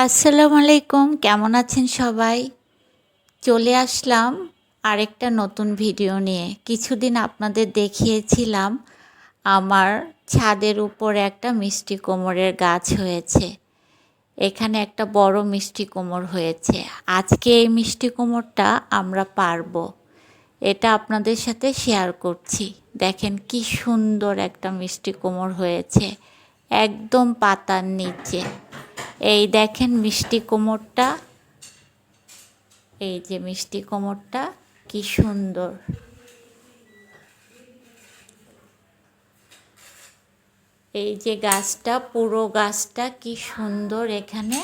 আসসালামু আলাইকুম, কেমন আছেন সবাই? চলে আসলাম আরেকটা নতুন ভিডিও নিয়ে। কিছুদিন আপনাদের দেখিয়েছিলাম আমার ছাদের উপরে একটা মিষ্টি কুমড়ের গাছ হয়েছে। এখানে একটা বড় মিষ্টি কুমড় হয়েছে। আজকে এই মিষ্টি কুমড়টা আমরা পারবো। এটা আপনাদের সাথে শেয়ার করছি। দেখেন কি সুন্দর একটা মিষ্টি কুমড় হয়েছে, একদম পাতার নিচে। এই দেখেন মিষ্টি কুমড়টা, এই যে মিষ্টি কুমড়টা কি সুন্দর। এই যে গাছটা, পুরো গাছটা কি সুন্দর। এখানে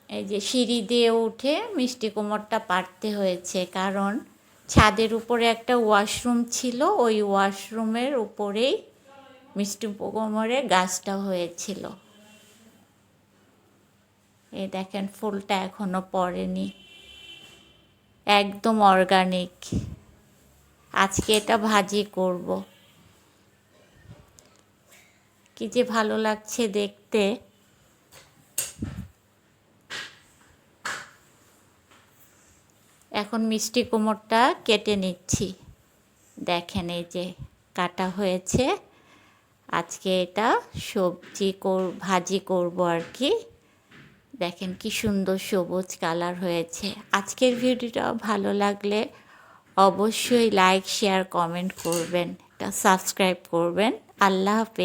এই যে সিঁড়ি দিয়ে উঠে মিষ্টি কুমড়টা পাড়তে হয়েছে, কারণ ছাদের উপরে একটা ওয়াশরুম ছিল, ওই ওয়াশরুমের উপরেই মিষ্টি কুমড়ের গাছটা হয়েছিল। এই দেখেন ফুলটা এখনো পড়েনি, একদম অর্গানিক। আজকে এটা ভাজি করব। কি যে ভালো লাগছে দেখতে। এখন মিষ্টি কুমড়টা কেটে নিচ্ছি। দেখেন এই যে কাটা হয়েছে। আজকে এটা ভাজি করব আর কি। দেখেন কি সুন্দর সবুজ কালার হয়েছে। আজকের ভিডিওটা ভালো লাগলে অবশ্যই লাইক, শেয়ার, কমেন্ট করবেন, এটা সাবস্ক্রাইব করবেন। আল্লাহ হাফেজ।